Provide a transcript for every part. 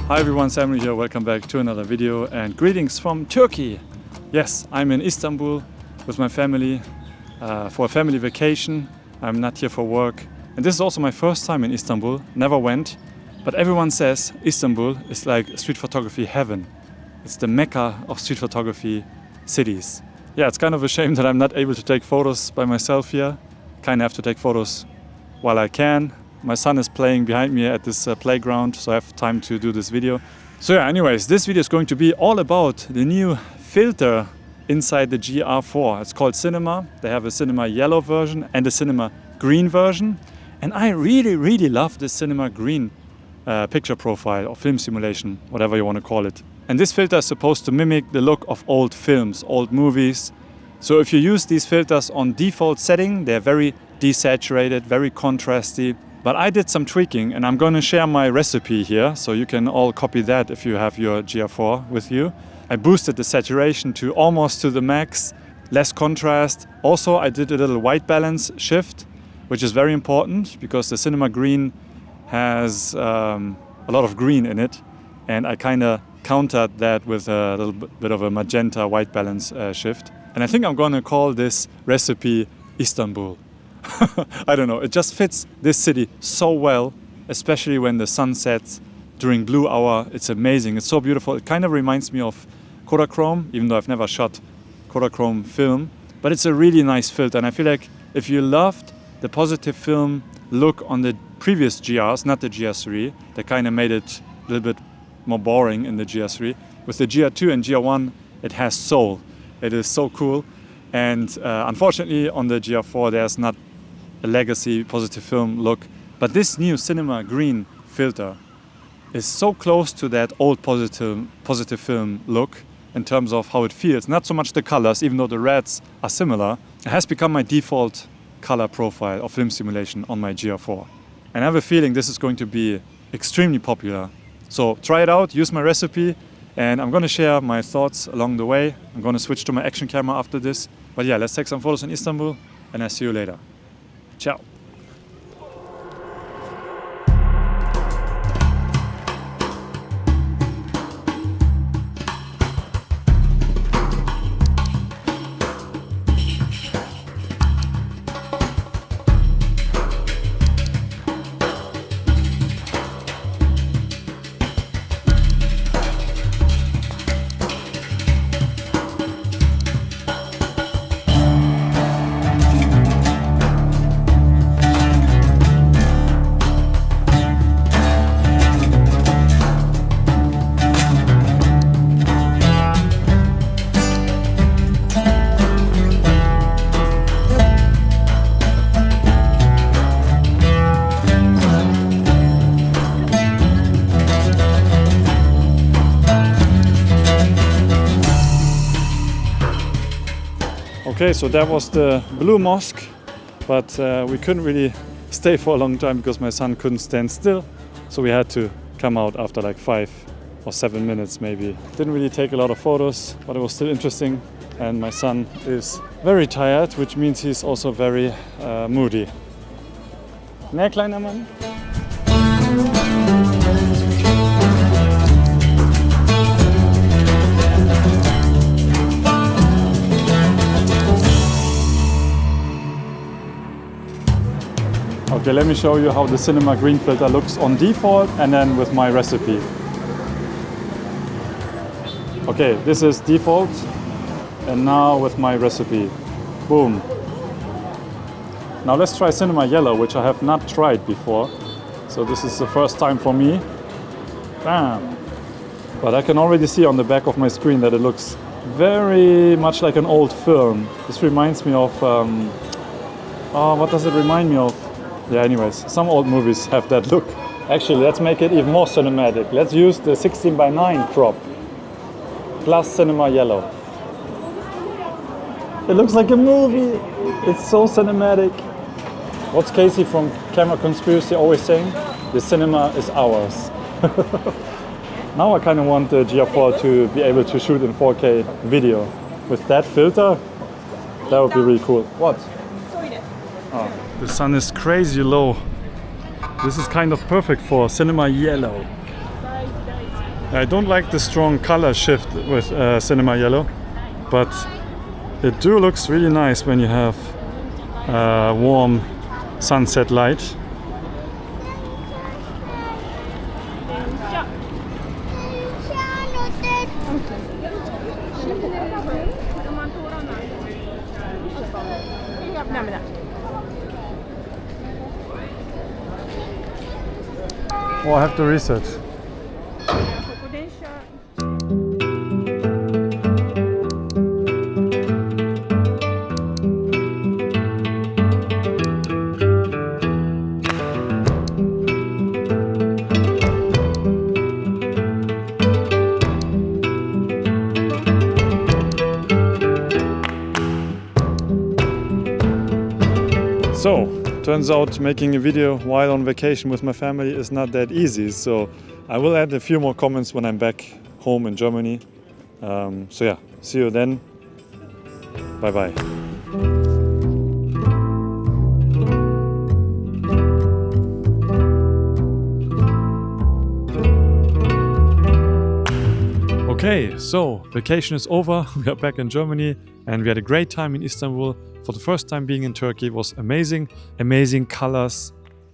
Hi everyone, Samuel here, welcome back to another video and greetings from Turkey. Yes, I'm in Istanbul with my family for a family vacation. I'm not here for work. And this is also my first time in Istanbul, never went. But everyone says Istanbul is like street photography heaven. It's the mecca of street photography cities. Yeah, it's kind of a shame that I'm not able to take photos by myself here. Kind of have to take photos while I can. My son is playing behind me at this playground, so I have time to do this video. So yeah, anyways, this video is going to be all about the new filter inside the GR4. It's called Cinema. They have a Cinema yellow version and a Cinema green version. And I really love this Cinema green picture profile or film simulation, whatever you want to call it. And this filter is supposed to mimic the look of old films, old movies. So if you use these filters on default setting, they're very desaturated, very contrasty. But I did some tweaking and I'm going to share my recipe here, so you can all copy that if you have your GR4 with you. I boosted the saturation to almost to the max, less contrast. Also, I did a little white balance shift, which is very important because the Cinema Green has a lot of green in it. And I kind of countered that with a little bit of a magenta white balance shift. And I think I'm going to call this recipe Istanbul. I don't know, it just fits this city so well, especially when the sun sets during blue hour. It's amazing, it's so beautiful. It kind of reminds me of Kodachrome, even though I've never shot Kodachrome film. But it's a really nice filter, and I feel like if you loved the positive film look on the previous GRs, not the GR3, they kind of made it a little bit more boring in the GR3. With the GR2 and GR1, it has soul. It is so cool. And unfortunately on the GR4 there's not a legacy positive film look, but this new Cinema Green filter is so close to that old positive film look in terms of how it feels. Not so much the colors, even though the reds are similar. It has become my default color profile of film simulation on my GR4. And I have a feeling this is going to be extremely popular. So try it out, use my recipe, and I'm going to share my thoughts along the way. I'm going to switch to my action camera after this. But yeah, let's take some photos in Istanbul and I'll see you later. Ciao. Okay, so that was the Blue Mosque, but we couldn't really stay for a long time because my son couldn't stand still. So we had to come out after like 5 or 7 minutes maybe. Didn't really take a lot of photos, but it was still interesting. And my son is very tired, which means he's also very moody. Ne, kleiner Mann? Okay, let me show you how the Cinema Green filter looks on default and then with my recipe. Okay, this is default and now with my recipe. Boom. Now let's try Cinema Yellow, which I have not tried before. So this is the first time for me. Bam! But I can already see on the back of my screen that it looks very much like an old film. This reminds me of, what does it remind me of? Yeah, anyways, some old movies have that look. Actually, let's make it even more cinematic. Let's use the 16:9 crop plus Cinema Yellow. It looks like a movie. It's so cinematic. What's Casey from Camera Conspiracy always saying? The cinema is ours. Now I kind of want the GR4 to be able to shoot in 4K video. With that filter, that would be really cool. What? Oh. The sun is crazy low. This is kind of perfect for Cinema Yellow. I don't like the strong color shift with cinema yellow, but it looks really nice when you have warm sunset light. Oh, I have to research. So, turns out making a video while on vacation with my family is not that easy, so I will add a few more comments when I'm back home in Germany. So yeah, see you then. Bye bye. Okay, so vacation is over. We are back in Germany and we had a great time in Istanbul. For the first time being in Turkey, it was amazing. Amazing colors,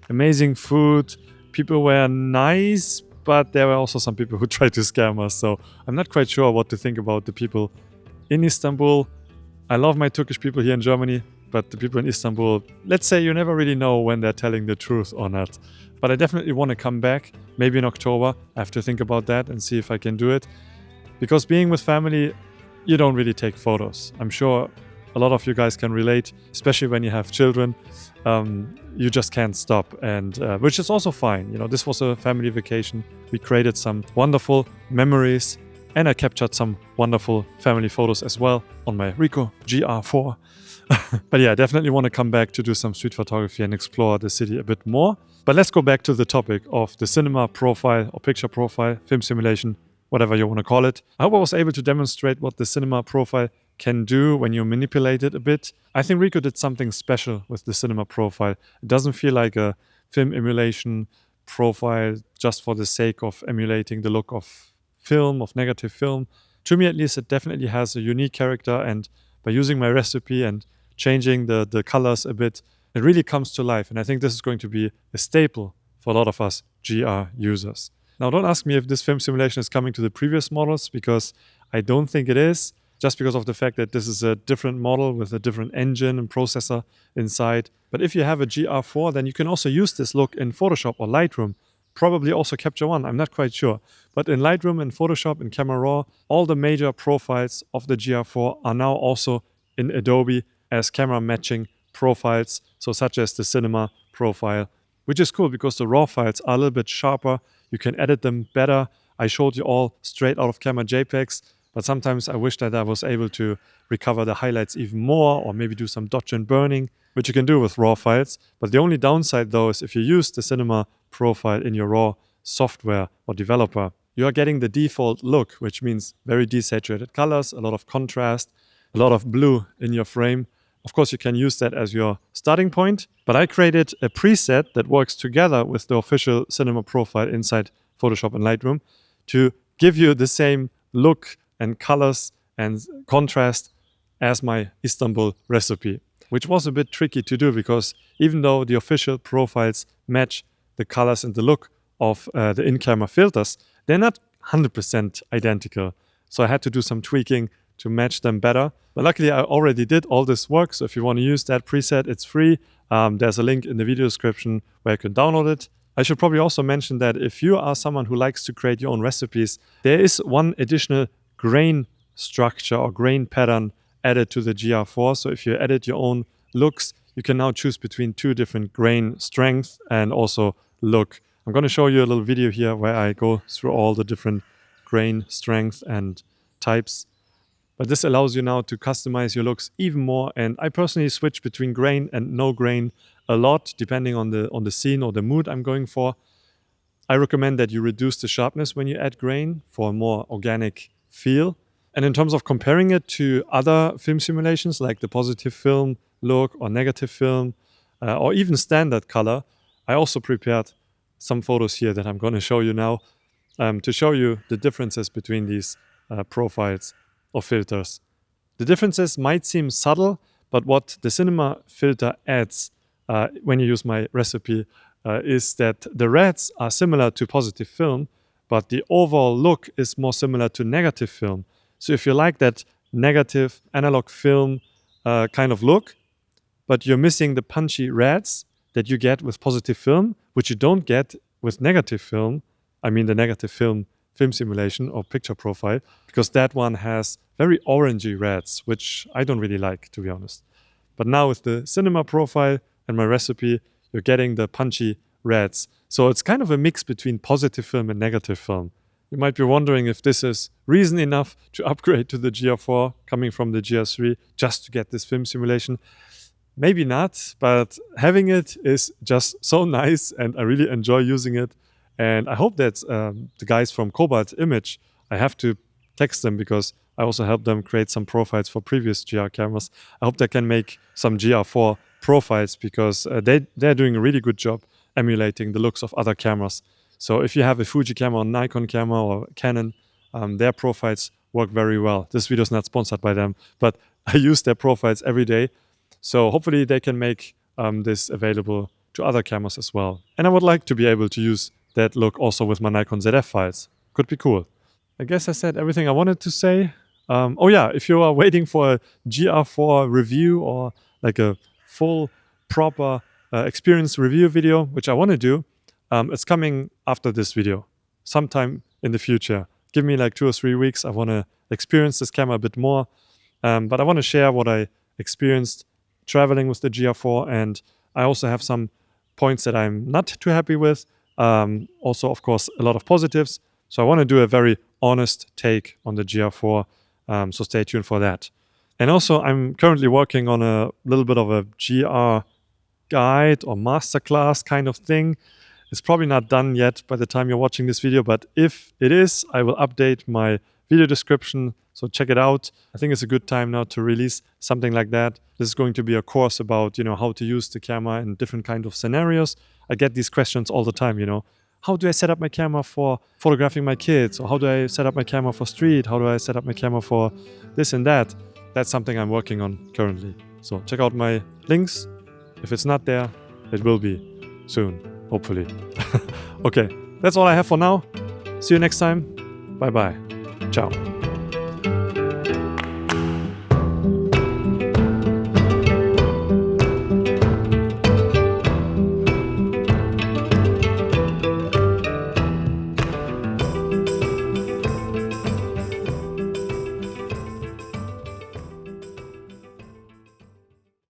amazing food. People were nice, but there were also some people who tried to scam us. So I'm not quite sure what to think about the people in Istanbul. I love my Turkish people here in Germany, but the people in Istanbul, let's say you never really know when they're telling the truth or not. But I definitely want to come back, maybe in October. I have to think about that and see if I can do it. Because being with family, you don't really take photos. I'm sure a lot of you guys can relate, especially when you have children. You just can't stop, and which is also fine. You know, this was a family vacation. We created some wonderful memories, and I captured some wonderful family photos as well on my Ricoh GR IV. But yeah, I definitely want to come back to do some street photography and explore the city a bit more. But let's go back to the topic of the cinema profile or picture profile, film simulation, whatever you want to call it. I hope I was able to demonstrate what the cinema profile can do when you manipulate it a bit. I think Ricoh did something special with the cinema profile. It doesn't feel like a film emulation profile just for the sake of emulating the look of film, of negative film. To me at least, it definitely has a unique character, and by using my recipe and changing the colors a bit, it really comes to life. And I think this is going to be a staple for a lot of us GR users. Now, don't ask me if this film simulation is coming to the previous models, because I don't think it is, just because of the fact that this is a different model with a different engine and processor inside. But if you have a GR4, then you can also use this look in Photoshop or Lightroom, probably also Capture One, I'm not quite sure. But in Lightroom and Photoshop and Camera Raw, all the major profiles of the GR4 are now also in Adobe as camera matching profiles, so such as the cinema profile, which is cool because the raw files are a little bit sharper. You can edit them better. I showed you all straight out of camera JPEGs, but sometimes I wish that I was able to recover the highlights even more, or maybe do some dodge and burning, which you can do with raw files. But the only downside though is if you use the cinema profile in your raw software or developer, you are getting the default look, which means very desaturated colors, a lot of contrast, a lot of blue in your frame. Of course, you can use that as your starting point, but I created a preset that works together with the official cinema profile inside Photoshop and Lightroom to give you the same look and colors and contrast as my Istanbul recipe, which was a bit tricky to do because even though the official profiles match the colors and the look of the in-camera filters, they're not 100% identical. So I had to do some tweaking to match them better. But luckily I already did all this work, so if you want to use that preset, it's free. There's a link in the video description where you can download it. I should probably also mention that if you are someone who likes to create your own recipes, there is one additional grain structure or grain pattern added to the GR4. So if you edit your own looks, you can now choose between two different grain strength and also look. I'm going to show you a little video here where I go through all the different grain strength and types. But this allows you now to customize your looks even more. And I personally switch between grain and no grain a lot, depending on the scene or the mood I'm going for. I recommend that you reduce the sharpness when you add grain for a more organic feel. And in terms of comparing it to other film simulations like the positive film look or negative film or even standard color, I also prepared some photos here that I'm going to show you now. to show you the differences between these profiles or filters. The differences might seem subtle, but what the cinema filter adds when you use my recipe is that the reds are similar to positive film, but the overall look is more similar to negative film. So if you like that negative analog film kind of look, but you're missing the punchy reds that you get with positive film, which you don't get with negative film, I mean the negative film simulation or picture profile, because that one has very orangey reds, which I don't really like, to be honest. But now with the cinema profile and my recipe, you're getting the punchy reds. So it's kind of a mix between positive film and negative film. You might be wondering if this is reason enough to upgrade to the GR4 coming from the GR3 just to get this film simulation. Maybe not, but having it is just so nice and I really enjoy using it. And I hope that the guys from Cobalt Image, I have to text them because I also helped them create some profiles for previous GR cameras. I hope they can make some GR4 profiles because they're doing a really good job emulating the looks of other cameras. So if you have a Fuji camera or Nikon camera or Canon, their profiles work very well. This video is not sponsored by them, but I use their profiles every day. So hopefully they can make this available to other cameras as well. And I would like to be able to use that look also with my Nikon ZF files. Could be cool. I guess I said everything I wanted to say. Oh yeah, if you are waiting for a GR4 review or like a full proper experience review video, which I want to do, it's coming after this video, sometime in the future. Give me like 2 or 3 weeks. I want to experience this camera a bit more, but I want to share what I experienced traveling with the GR4, and I also have some points that I'm not too happy with. Also, of course, a lot of positives. So I want to do a very honest take on the GR4, so stay tuned for that. And also, I'm currently working on a little bit of a GR guide or masterclass kind of thing. It's probably not done yet by the time you're watching this video, but if it is, I will update my video description, so check it out. I think it's a good time now to release something like that. This is going to be a course about, how to use the camera in different kind of scenarios. I get these questions all the time, How do I set up my camera for photographing my kids? Or how do I set up my camera for street? How do I set up my camera for this and that? That's something I'm working on currently. So check out my links. If it's not there, it will be soon, hopefully. Okay, that's all I have for now. See you next time. Bye-bye. Ciao.